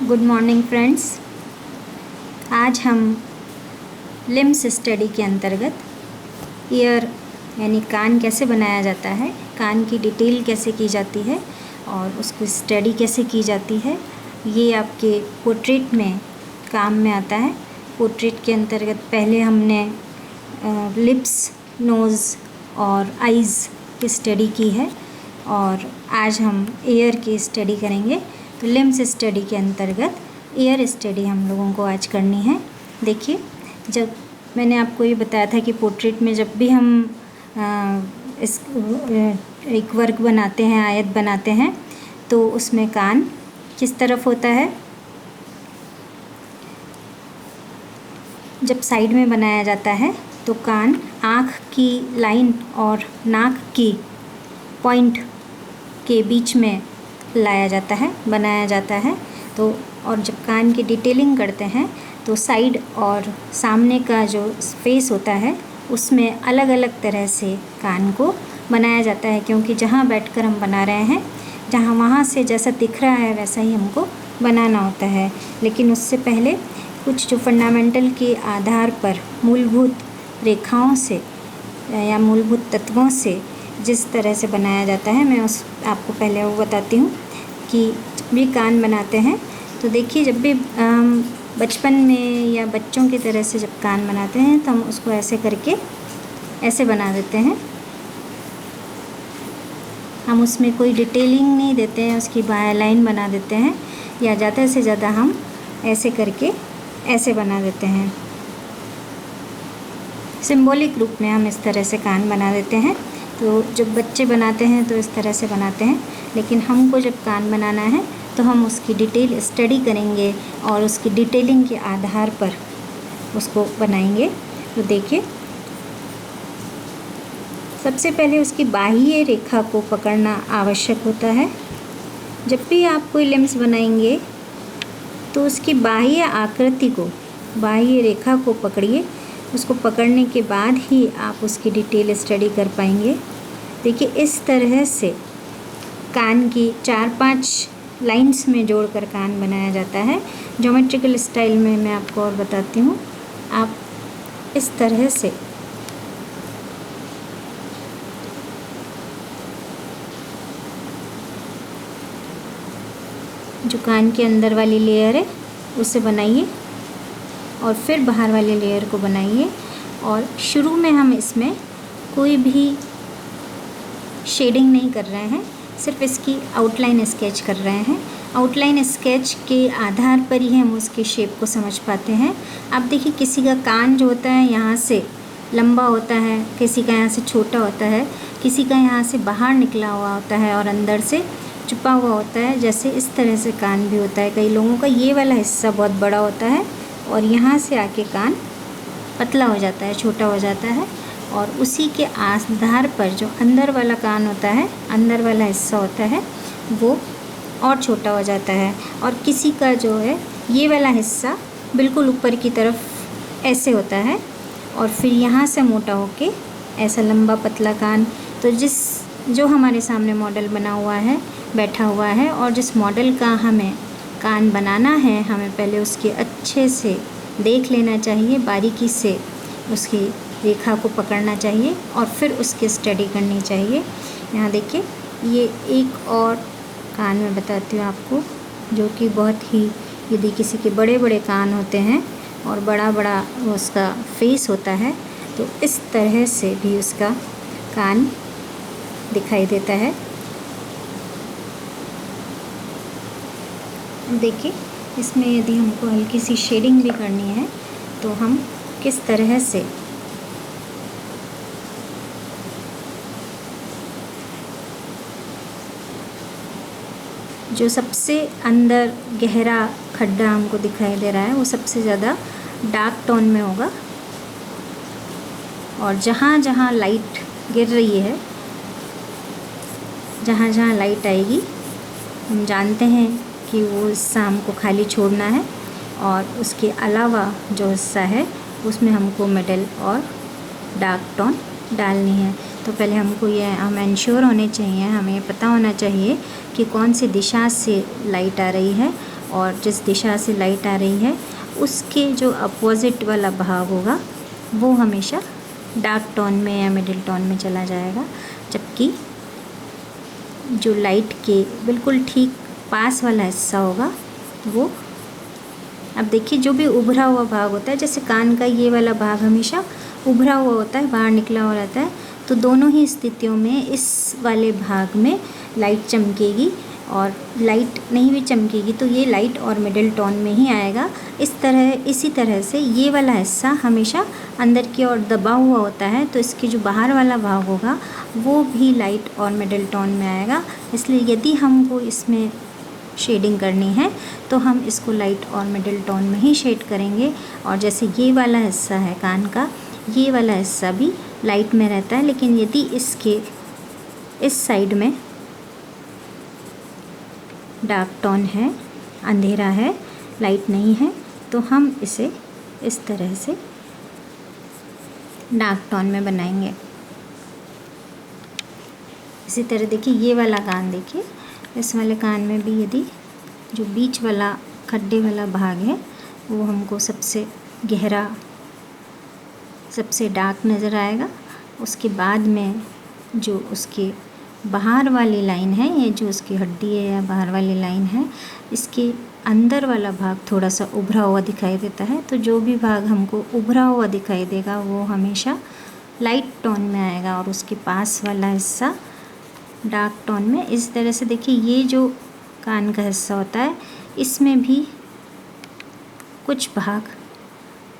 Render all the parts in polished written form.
Good morning friends. आज हम limbs study के अंतर्गत ईयर यानी कान कैसे बनाया जाता है, कान की डिटेल कैसे की जाती है और उसको स्टडी कैसे की जाती है, ये आपके पोर्ट्रेट में काम में आता है। पोर्ट्रेट के अंतर्गत पहले हमने लिप्स, नोज़ और आइज़ की स्टडी की है और आज हम ईयर की स्टडी करेंगे। तो लिम्स स्टडी के अंतर्गत ईयर स्टडी हम लोगों को आज करनी है। देखिए, जब मैंने आपको ये बताया था कि पोर्ट्रेट में जब भी हम एक वर्ग बनाते हैं, आयत बनाते हैं, तो उसमें कान किस तरफ होता है। जब साइड में बनाया जाता है तो कान आँख की लाइन और नाक की पॉइंट के बीच में लाया जाता है, बनाया जाता है। तो और जब कान की डिटेलिंग करते हैं तो साइड और सामने का जो स्पेस होता है उसमें अलग अलग तरह से कान को बनाया जाता है, क्योंकि जहाँ बैठकर हम बना रहे हैं, जहाँ वहाँ से जैसा दिख रहा है वैसा ही हमको बनाना होता है। लेकिन उससे पहले कुछ जो फंडामेंटल के आधार पर मूलभूत रेखाओं से या मूलभूत तत्वों से जिस तरह से बनाया जाता है, मैं आपको पहले वो बताती हूँ कि जब भी कान बनाते हैं तो देखिए, जब भी बचपन में या बच्चों की तरह से जब कान बनाते हैं तो हम उसको ऐसे करके ऐसे बना देते हैं। हम उसमें कोई डिटेलिंग नहीं देते हैं, उसकी बाय लाइन बना देते हैं या ज़्यादा से ज़्यादा हम ऐसे करके ऐसे बना देते हैं। सिंबॉलिक रूप में हम इस तरह से कान बना देते हैं। तो जब बच्चे बनाते हैं तो इस तरह से बनाते हैं, लेकिन हमको जब कान बनाना है तो हम उसकी डिटेल स्टडी करेंगे और उसकी डिटेलिंग के आधार पर उसको बनाएंगे। तो देखिए, सबसे पहले उसकी बाह्य रेखा को पकड़ना आवश्यक होता है। जब भी आप कोई लिम्स बनाएंगे तो उसकी बाह्य आकृति को, बाह्य रेखा को पकड़िए। उसको पकड़ने के बाद ही आप उसकी डिटेल स्टडी कर पाएंगे। देखिए, इस तरह से कान की 4-5 लाइंस में जोड़कर कान बनाया जाता है। ज्योमेट्रिकल स्टाइल में मैं आपको और बताती हूँ। आप इस तरह से जो कान के अंदर वाली लेयर है उसे बनाइए और फिर बाहर वाले लेयर को बनाइए। और शुरू में हम इसमें कोई भी शेडिंग नहीं कर रहे हैं, सिर्फ इसकी आउटलाइन स्केच कर रहे हैं। आउटलाइन स्केच के आधार पर ही हम उसके शेप को समझ पाते हैं। अब देखिए, किसी का कान जो होता है यहाँ से लंबा होता है, किसी का यहाँ से छोटा होता है, किसी का यहाँ से बाहर निकला हुआ होता है और अंदर से छुपा हुआ होता है। जैसे इस तरह से कान भी होता है। कई लोगों का ये वाला हिस्सा बहुत बड़ा होता है और यहाँ से आके कान पतला हो जाता है, छोटा हो जाता है, और उसी के आधार पर जो अंदर वाला कान होता है, अंदर वाला हिस्सा होता है, वो और छोटा हो जाता है। और किसी का जो है ये वाला हिस्सा बिल्कुल ऊपर की तरफ ऐसे होता है और फिर यहाँ से मोटा होके ऐसा लंबा पतला कान। तो जो हमारे सामने मॉडल बना हुआ है, बैठा हुआ है, और जिस मॉडल का हमें कान बनाना है, हमें पहले उसके अच्छे से देख लेना चाहिए, बारीकी से उसकी रेखा को पकड़ना चाहिए और फिर उसकी स्टडी करनी चाहिए। यहाँ देखिए, ये एक और कान में बताती हूँ आपको, जो कि बहुत ही, यदि किसी के बड़े बड़े कान होते हैं और बड़ा बड़ा उसका फेस होता है तो इस तरह से भी उसका कान दिखाई देता है। देखिए, इसमें यदि हमको हल्की सी शेडिंग भी करनी है तो हम किस तरह से जो सबसे अंदर गहरा खड्डा हमको दिखाई दे रहा है वो सबसे ज़्यादा डार्क टोन में होगा, और जहाँ जहाँ लाइट गिर रही है, जहाँ जहाँ लाइट आएगी, हम जानते हैं कि वो हिस्सा हमको खाली छोड़ना है और उसके अलावा जो हिस्सा है उसमें हमको मिडल और डार्क टोन डालनी है। तो पहले हमको हम इंश्योर होने चाहिए, हमें पता होना चाहिए कि कौन सी दिशा से लाइट आ रही है और जिस दिशा से लाइट आ रही है उसके जो अपोजिट वाला भाग होगा वो हमेशा डार्क टोन में या मिडिल टोन में चला जाएगा, जबकि जो लाइट के बिल्कुल ठीक पास वाला हिस्सा होगा वो, अब देखिए जो भी उभरा हुआ भाग होता है, जैसे कान का ये वाला भाग हमेशा उभरा हुआ होता है, बाहर निकला हुआ रहता है, तो दोनों ही स्थितियों में इस वाले भाग में लाइट चमकेगी, और लाइट नहीं भी चमकेगी तो ये लाइट और मिडिल टोन में ही आएगा। इसी तरह से ये वाला हिस्सा हमेशा अंदर की ओर दबा हुआ होता है, तो इसके जो बाहर वाला भाग होगा वो भी लाइट और मिडिल टोन में आएगा। इसलिए यदि हमको इसमें शेडिंग करनी है तो हम इसको लाइट और मिडिल टोन में ही शेड करेंगे। और जैसे ये वाला हिस्सा है कान का, ये वाला हिस्सा भी लाइट में रहता है, लेकिन यदि इसके इस साइड में डार्क टोन है, अंधेरा है, लाइट नहीं है, तो हम इसे इस तरह से डार्क टोन में बनाएंगे। इसी तरह देखिए ये वाला कान, देखिए इस वाले कान में भी यदि जो बीच वाला खड्डे वाला भाग है वो हमको सबसे गहरा, सबसे डार्क नज़र आएगा। उसके बाद में जो उसके बाहर वाली लाइन है, ये जो उसकी हड्डी है या बाहर वाली लाइन है, इसके अंदर वाला भाग थोड़ा सा उभरा हुआ दिखाई देता है। तो जो भी भाग हमको उभरा हुआ दिखाई देगा वो हमेशा लाइट टोन में आएगा और उसके पास वाला हिस्सा डार्क टोन में। इस तरह से देखिए ये जो कान का हिस्सा होता है इसमें भी कुछ भाग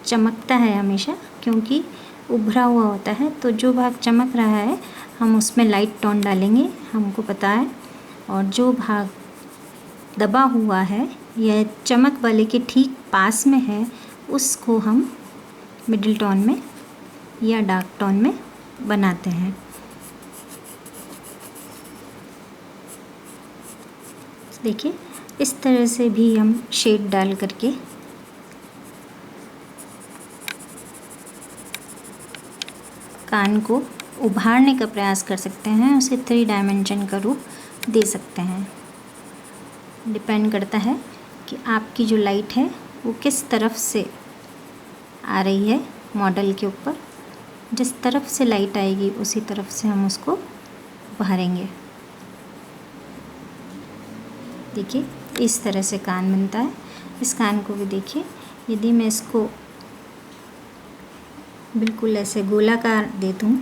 चमकता है हमेशा, क्योंकि उभरा हुआ होता है। तो जो भाग चमक रहा है हम उसमें लाइट टोन डालेंगे, हमको पता है। और जो भाग दबा हुआ है या चमक वाले के ठीक पास में है उसको हम मिडिल टोन में या डार्क टोन में बनाते हैं। देखिए इस तरह से भी हम शेड डाल करके कान को उभारने का प्रयास कर सकते हैं, उसे 3 डायमेंशन का रूप दे सकते हैं। डिपेंड करता है कि आपकी जो लाइट है वो किस तरफ से आ रही है मॉडल के ऊपर। जिस तरफ से लाइट आएगी उसी तरफ से हम उसको उभारेंगे। देखिए इस तरह से कान बनता है। इस कान को भी देखिए, यदि मैं इसको बिल्कुल ऐसे गोलाकार दे दूँ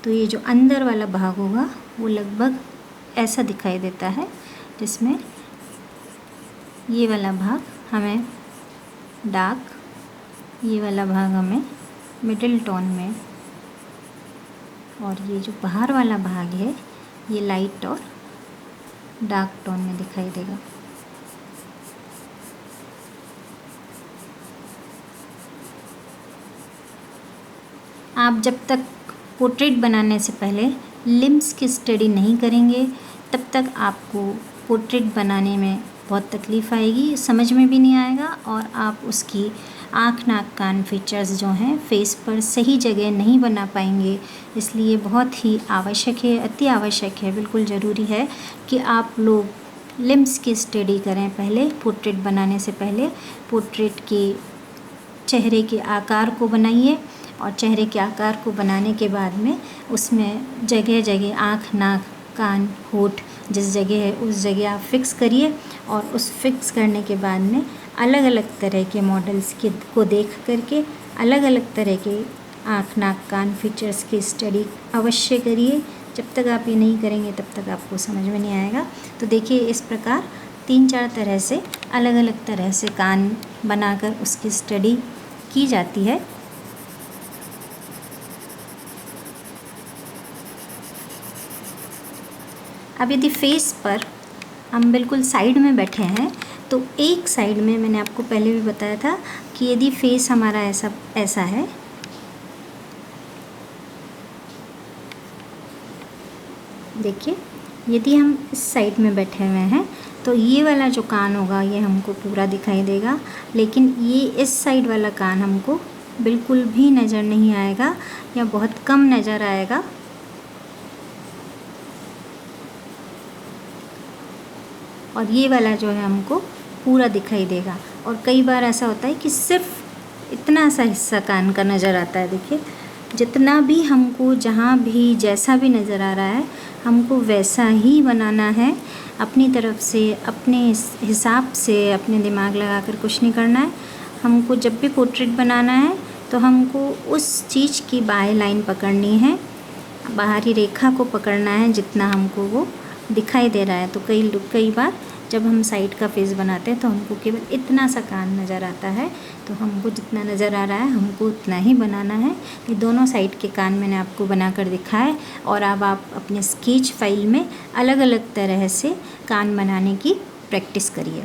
तो ये जो अंदर वाला भाग होगा वो लगभग ऐसा दिखाई देता है, जिसमें ये वाला भाग हमें डार्क, ये वाला भाग हमें मिडिल टोन में, और ये जो बाहर वाला भाग है ये लाइट और डार्क टोन में दिखाई देगा। आप जब तक पोर्ट्रेट बनाने से पहले लिम्स की स्टडी नहीं करेंगे तब तक आपको पोर्ट्रेट बनाने में बहुत तकलीफ़ आएगी, समझ में भी नहीं आएगा, और आप उसकी आँख, नाक, कान फीचर्स जो हैं फेस पर सही जगह नहीं बना पाएंगे। इसलिए बहुत ही आवश्यक है, अति आवश्यक है, बिल्कुल ज़रूरी है कि आप लोग लिम्स की स्टडी करें पहले पोर्ट्रेट बनाने से पहले। पोर्ट्रेट के चेहरे के आकार को बनाइए, और चेहरे के आकार को बनाने के बाद में उसमें जगह जगह आँख, नाक, कान, होठ जिस जगह है उस जगह आप फिक्स करिए। और उस फिक्स करने के बाद में अलग अलग तरह के मॉडल्स को देख करके अलग अलग तरह के आँख, नाक, कान फीचर्स की स्टडी अवश्य करिए। जब तक आप ये नहीं करेंगे तब तक आपको समझ में नहीं आएगा। तो देखिए इस प्रकार 3-4 तरह से अलग अलग तरह से कान बनाकर उसकी स्टडी की जाती है। अब यदि फेस पर हम बिल्कुल साइड में बैठे हैं तो एक साइड में, मैंने आपको पहले भी बताया था कि यदि फेस हमारा ऐसा है, देखिए यदि हम इस साइड में बैठे हुए हैं तो ये वाला जो कान होगा ये हमको पूरा दिखाई देगा, लेकिन ये इस साइड वाला कान हमको बिल्कुल भी नज़र नहीं आएगा या बहुत कम नज़र आएगा। और ये वाला जो है हमको पूरा दिखाई देगा। और कई बार ऐसा होता है कि सिर्फ इतना सा हिस्सा कान का नज़र आता है। देखिए, जितना भी हमको जहाँ भी जैसा भी नज़र आ रहा है हमको वैसा ही बनाना है। अपनी तरफ से अपने हिसाब से अपने दिमाग लगाकर कुछ नहीं करना है। हमको जब भी पोर्ट्रेट बनाना है तो हमको उस चीज़ की बाएं लाइन पकड़नी है, बाहरी रेखा को पकड़ना है जितना हमको वो दिखाई दे रहा है। तो कई बार जब हम साइड का फेस बनाते हैं तो हमको केवल इतना सा कान नज़र आता है, तो हमको जितना नज़र आ रहा है हमको उतना ही बनाना है। ये दोनों साइड के कान मैंने आपको बनाकर दिखाया और अब आप अपने स्केच फाइल में अलग अलग तरह से कान बनाने की प्रैक्टिस करिए।